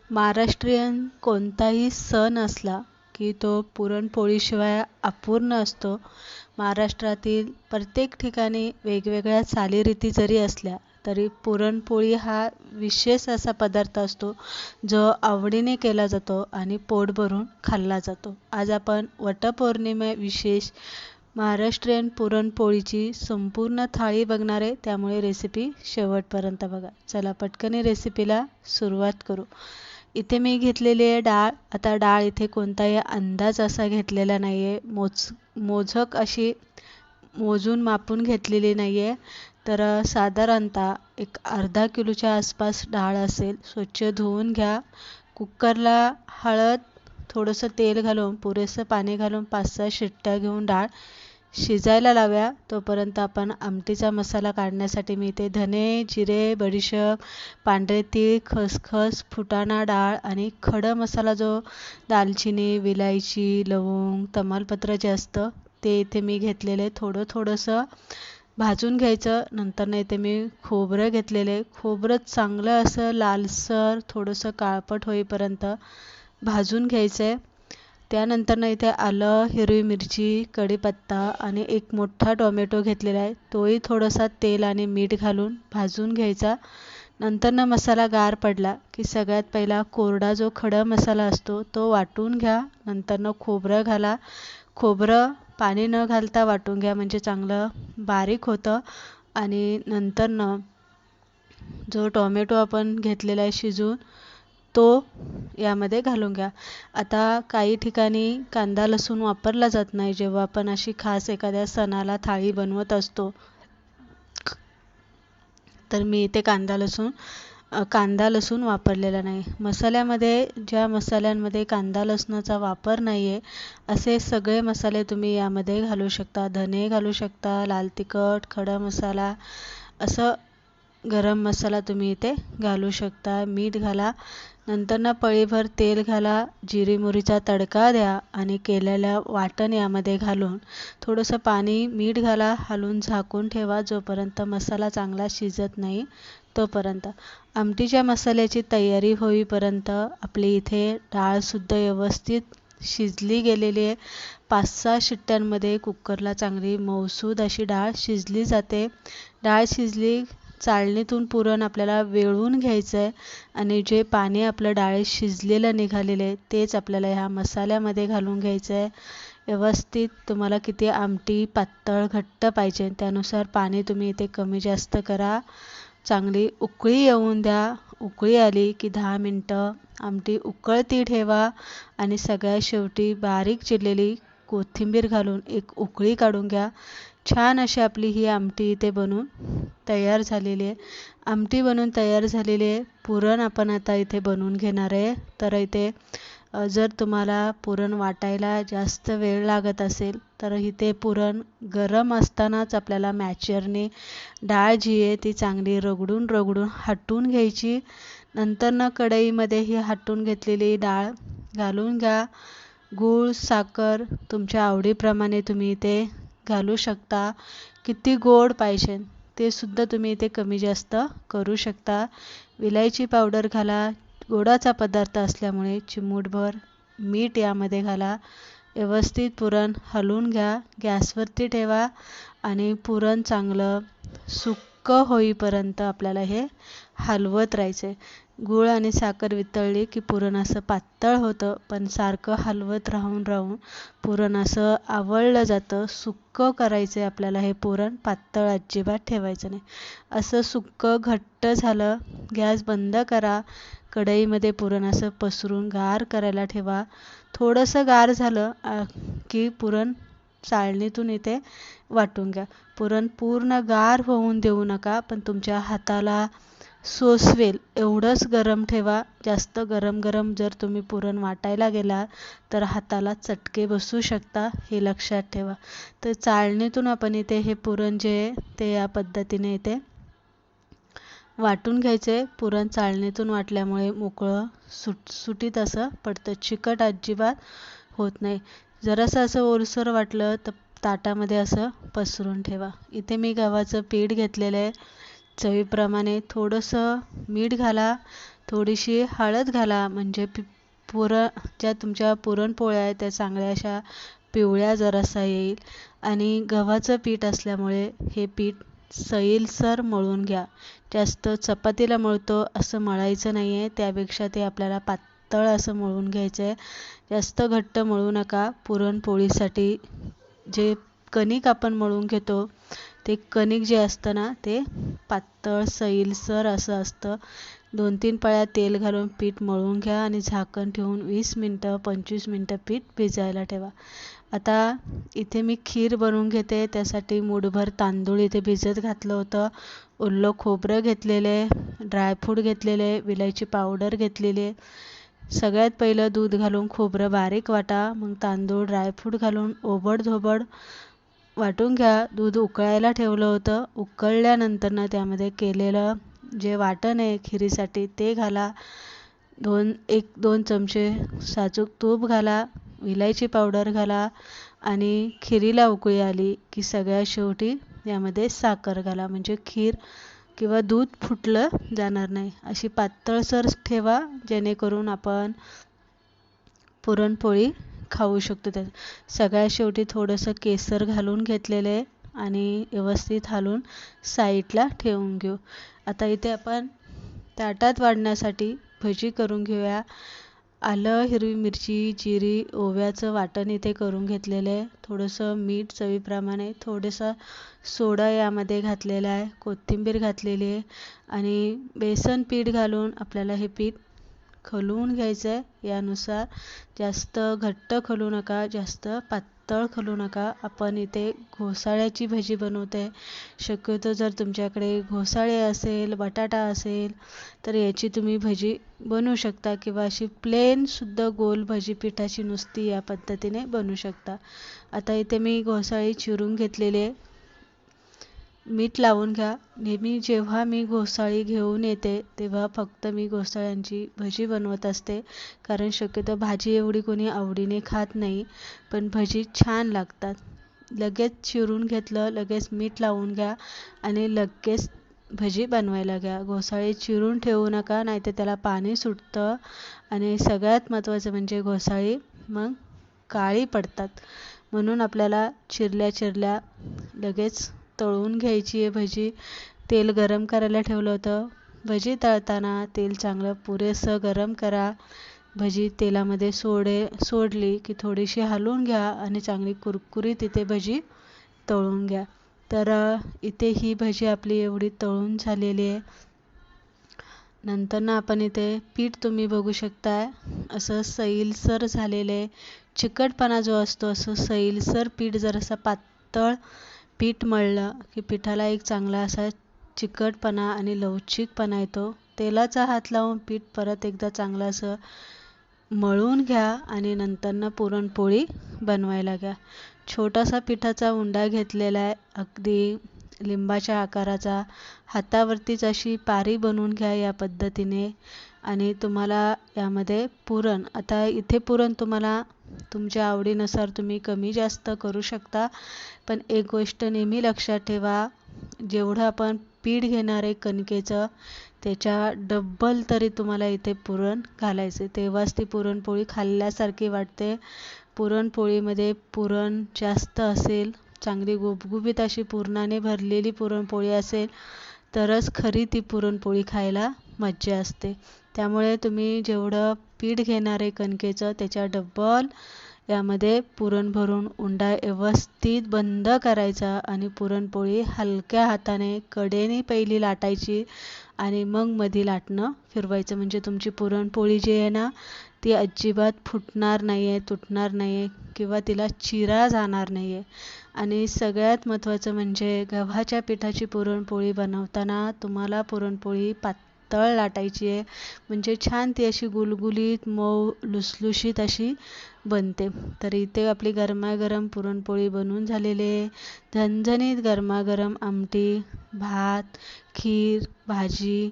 महाराष्ट्रीयन कोणताही सण असला की तो पुरणपोळीशिवाय अपूर्ण असतो. महाराष्ट्रातील प्रत्येक ठिकाणी वेगवेगळ्या चालीरीती जरी असल्या तरी पुरणपोळी हा विशेष असा पदार्थ असतो जो आवडीने केला जातो आणि पोट भरून खाल्ला जातो. आज आपण वटपौर्णिमे विशेष महाराष्ट्रीयन पुरणपोळीची संपूर्ण थाळी बघणार आहे, त्यामुळे रेसिपी शेवटपर्यंत बघा. चला पटकन रेसिपीला सुरुवात करू. इथे मी घेतलेली आहे डाळ. आता डाळ इथे कोणताही अंदाज असा घेतलेला नाही आहे, मोजक अशी मोजून मापून घेतलेली नाही आहे. तर साधारणतः एक अर्धा किलोच्या आसपास डाळ असेल. स्वच्छ धुवून घ्या. कुकरला हळद, थोडंसं तेल घालून, पुरेसं पाणी घालून 5-6 शिट्ट्या घेऊन डाळ शिजायला लाव्या. तोपर्यंत आपण आमटीचा मसाला काढण्यासाठी मी इथे धने, जिरे, बडीशेप, पांढरे तीळ, खसखस, फुटाणा डाळ आणि खडा मसाला जो दालचिनी, विलायची, लवंग, तमालपत्र जे असतं ते इथे मी घेतलेले. थोडंसं भाजून घ्यायचं. नंतर इथे मी खोबरं घेतलेले. खोबरं चांगलं असं लालसर थोडंसं काळपट होईपर्यंत भाजून घ्यायचं आहे. त्यानंतर इथे आलं, हिरवी मिरची, कढीपत्ता आणि एक मोठा टोमॅटो घेतलेला आहे. तोही थोडासा तेल आणि मीठ घालून भाजून घ्यायचा. नंतर मसाला गार पडला की सगळ्यात पहिला कोरडा जो खडा मसाला असतो तो वाटून घ्या. नंतर खोबरं घाला. खोबरं पाणी न घालता वाटून घ्या, म्हणजे चांगलं बारीक होतं. आणि नंतर जो टोमॅटो आपण घेतलेला आहे शिजून तो यामध्ये घालून घ्या. आता काही ठिकाणी कांदा लसूण वापरला जात नाही जेव्हा आपण अशी खास एखाद्या सणाला थाळी बनवत असतो. तर मी इथे कांदा लसूण वापरलेला नाही. ज्या मसाल्यांमध्ये कांदा लसणाचा वापर नाही आहे असे सगळे मसाले तुम्ही यामध्ये घालू शकता. धने घालू शकता, लाल तिखट, खडा मसाला, असं गरम मसाला तुम्ही इथे घालू शकता. मीठ घाला. नंतर पळीभर तेल घाला. जिरी मोहरीचा तडका द्या आणि केलेल्या वाटण यामध्ये घालून थोडंसं पाणी, मीठ घाला. हलवून झाकून ठेवा जोपर्यंत मसाला चांगला शिजत नाही तोपर्यंत. आमटीच्या मसाल्याची तयारी होईपर्यंत आपली इथे डाळसुद्धा व्यवस्थित शिजली गेलेली आहे. 5-6 शिट्ट्यांमध्ये कुकरला चांगली मऊसूद अशी डाळ शिजली जाते. डाळ शिजली, चाळणीतून पुरण आपल्याला वेळून घ्यायचं आहे आणि जे पाणी आपलं डाळीत शिजलेलं निघालेलं आहे तेच आपल्याला ह्या मसाल्यामध्ये घालून घ्यायचं आहे. व्यवस्थित तुम्हाला किती आमटी पातळ घट्ट पाहिजे त्यानुसार पाणी तुम्ही इथे कमी जास्त करा. चांगली उकळी येऊन द्या. उकळी आली की 10 मिनटं आमटी उकळती ठेवा आणि सगळ्यात शेवटी बारीक चिरलेली कोथिंबीर घालून एक उकळी काढून घ्या. छान अशी आपली ही आमटी इथे बनून तयार झालेली आहे. आमटी बनून तयार झालेली आहे. पुरण आपण आता इथे बनवून घेणार आहे. तर इथे जर तुम्हाला पुरण वाटायला जास्त वेळ लागत असेल तर इथे पुरण गरम असतानाच आपल्याला मॅचरने डाळ जी आहे ती चांगली रगडून हटून घ्यायची. नंतर कढईमध्ये ही हटून घेतलेली डाळ घालून घ्या. गूळ, साखर तुमच्या आवडीप्रमाणे तुम्ही इथे घालू शकता. किती गोड पाहिजे ते सुद्धा तुम्ही इथे कमी जास्त करू शकता. विलायची पावडर घाला. गोडाचा पदार्थ असल्यामुळे चिमूटभर मीठ यामध्ये घाला. व्यवस्थित पुरण हलवून घ्या. गॅसवरती ठेवा आणि पुरण चांगलं सुक्क होईपर्यंत आपल्याला हे हलवत राहायचं. गूळ आणि साखर वितळली की पुरण असं पातळ होतं, पण सारखं हलवत राहून पुरण असं आवळलं जातं. सुक्क करायचं आहे आपल्याला हे पुरण, पातळ अजिबात ठेवायचं नाही. असं सुक्क घट्ट झालं, गॅस बंद करा. कढईमध्ये पुरण असं पसरून गार करायला ठेवा. थोडंसं गार झालं की पुरण चाळणीतून इथे वाटून घ्या. पुरण पूर्ण गार होऊन देऊ नका, पण तुमच्या हाताला सोसवेल एवढंच गरम ठेवा. जास्त गरम जर तुम्ही पुरण वाटायला गेला तर हाताला चटके बसू शकता, हे लक्षात ठेवा. तर चाळणीतून आपण इथे हे पुरण जे आहे ते या पद्धतीने इथे वाटून घ्यायचे. पुरण चाळणीतून वाटल्यामुळे मोकळं सुटीत असं पडतं, चिकट अजिबात होत नाही. जरासं असं ओलसर वाटलं तर ताटामध्ये असं पसरून ठेवा. इथे मी गव्हाचं पीठ घेतलेलं आहे. चवीप्रमाणे थोडंसं मीठ घाला. थोडीशी हळद घाला, म्हणजे ज्या तुमच्या पुरणपोळ्या आहेत त्या चांगल्या अशा पिवळ्या जरासा येईल. आणि गव्हाचं पीठ असल्यामुळे हे पीठ सैलसर मळून घ्या. जास्त चपातीला मळतो असं मळायचं नाही आहे, त्यापेक्षा ते आपल्याला पातळ असं मळून घ्यायचं आहे. जास्त घट्ट मळू नका. पुरणपोळीसाठी जे कणिक आपण मळून घेतो ते कणिक जे असतं ना ते पातळ सैलसर असं असतं. 2-3 पळ्या तेल घालून पीठ मळून घ्या आणि झाकण ठेवून 20 मिनटं 25 मिनटं पीठ भिजायला ठेवा. आता इथे मी खीर बनवून घेते. त्यासाठी मूठभर तांदूळ इथे भिजत घातलं होतं. ओलं खोबरं घेतलेले, ड्रायफ्रूट घेतलेले, विलायची पावडर घेतलेली. सगळ्यात पहिलं दूध घालून खोबरं बारीक वाटा, मग तांदूळ ड्रायफ्रूट घालून ओबडधोबड वाटून घ्या. दूध उकळायला ठेवलं होतं. उकळल्यानंतर ना त्यामध्ये केलेलं जे वाटण आहे खिरीसाठी ते घाला. 1-2 चमचे साजूक तूप घाला, विलायची पावडर घाला आणि खिरीला उकळी आली की सगळ्यात शेवटी यामध्ये साखर घाला, म्हणजे खीर किंवा दूध फुटलं जाणार नाही. अशी पातळसर ठेवा जेणेकरून आपण पुरणपोळी खाऊ शकतो. त्या सगळ्यात शेवटी थोडंसं केसर घालून घेतलेले आणि व्यवस्थित हलवून साईडला ठेवून घेऊ. आता इथे आपण ताटात वाढण्यासाठी भजी करून घेऊया. आलं, हिरवी मिरची, जिरी, ओव्याचं वाटण इथे करून घेतलेलं आहे. थोडंसं मीठ चवीप्रमाणे, थोडंसं सोडा यामध्ये घातलेला आहे, कोथिंबीर घातलेली आहे आणि बेसन पीठ घालून आपल्याला हे पीठ खलवून घ्यायचं आहे. यानुसार जास्त घट्ट खलवू नका, जास्त पातळ खलवू नका. आपण इथे घोसाळ्याची भजी बनवते. शक्यतो जर तुमच्याकडे घोसाळे असेल, बटाटा असेल तर याची तुम्ही भजी बनवू शकता किंवा अशी प्लेन सुद्धा गोल भजी पिठाची नुसती या पद्धतीने बनवू शकता. आता इथे मी घोसाळी चिरून घेतलेली आहे. मीठ लावून घ्या. नेहमी जेव्हा मी घोसाळी घेऊन येते तेव्हा फक्त मी घोसाळ्यांची भजी बनवत असते, कारण शक्यतो भाजी एवढी कोणी आवडीने खात नाही, पण भजी छान लागतात. लगेच चिरून घेतलं, लगेच मीठ लावून घ्या आणि लगेच भजी बनवायला घ्या. घोसाळी चिरून ठेवू नका, नाहीतर त्याला पाणी सुटतं आणि सगळ्यात महत्त्वाचं म्हणजे घोसाळी मग काळी पडतात. म्हणून आपल्याला चिरल्या लगेच तळून घ्यायची आहे भजी. तेल गरम करायला ठेवलं होतं. भजी तळताना तेल चांगलं पुरेसं गरम करा. भजी तेलामध्ये सोडली की थोडीशी हलवून घ्या आणि चांगली कुरकुरीत इथे भजी तळून घ्या. तर इथे ही भजी आपली एवढी तळून झालेली आहे. नंतर ना आपण इथे पीठ तुम्ही बघू शकताय असं सैलसर झालेलं आहे. चिकटपणा जो असतो असं सैलसर पीठ, जरासा पातळ पीठ मळलं की पिठाला एक चांगला असा चिकटपणा आणि लवचिकपणा येतो. तेलाचा हात लावून पीठ परत एकदा चांगलं असं मळून घ्या आणि नंतरनं पुरणपोळी बनवायला घ्या. छोटासा पिठाचा उंडा घेतलेला आहे, अगदी लिंबाच्या आकाराचा. हातावरतीच अशी पारी बनवून घ्या या पद्धतीने. आणि तुम्हाला यामध्ये पुरण, आता इथे पुरण तुम्हाला तुमच्या आवडीनुसार तुम्ही कमी जास्त करू शकता, पण एक गोष्ट नेहमी लक्षात ठेवा, जेवढं आपण पीठ घेणार आहे कणकेचं त्याच्या डबल तरी तुम्हाला इथे पुरण घालायचे, तेव्हाच ती पुरणपोळी खाल्ल्यासारखी वाटते. पुरणपोळीमध्ये पुरण जास्त असेल, चांगली गुबगुबीत अशी पुरणाने भरलेली पुरणपोळी असेल तरच खरी ती पुरणपोळी खायला मज्जा असते. त्यामुळे तुम्ही जेवढं पीठ घेणार आहे कणकेचं त्याच्या डबल यामध्ये पुरण भरून उंडा व्यवस्थित बंद करायचा आणि पुरणपोळी हलक्या हाताने कडेने पहिली लाटायची आणि मग मधी लाटणं फिरवायचं, म्हणजे तुमची पुरणपोळी जी आहे ना ती अजिबात फुटणार नाही आहे, तुटणार नाही आहे किंवा तिला चिरा जाणार नाही आहे. आणि सगळ्यात महत्त्वाचं म्हणजे गव्हाच्या पिठाची पुरणपोळी बनवताना तुम्हाला पुरणपोळी पातळ लाटायची आहे, म्हणजे छान ती अशी गुलगुलीत मऊ लुसलुशीत अशी बनते. तर इथे आपली गरमागरम पुरणपोळी बनवून झालेली आहे. झणझणीत गरमागरम आमटी, भात, खीर, भाजी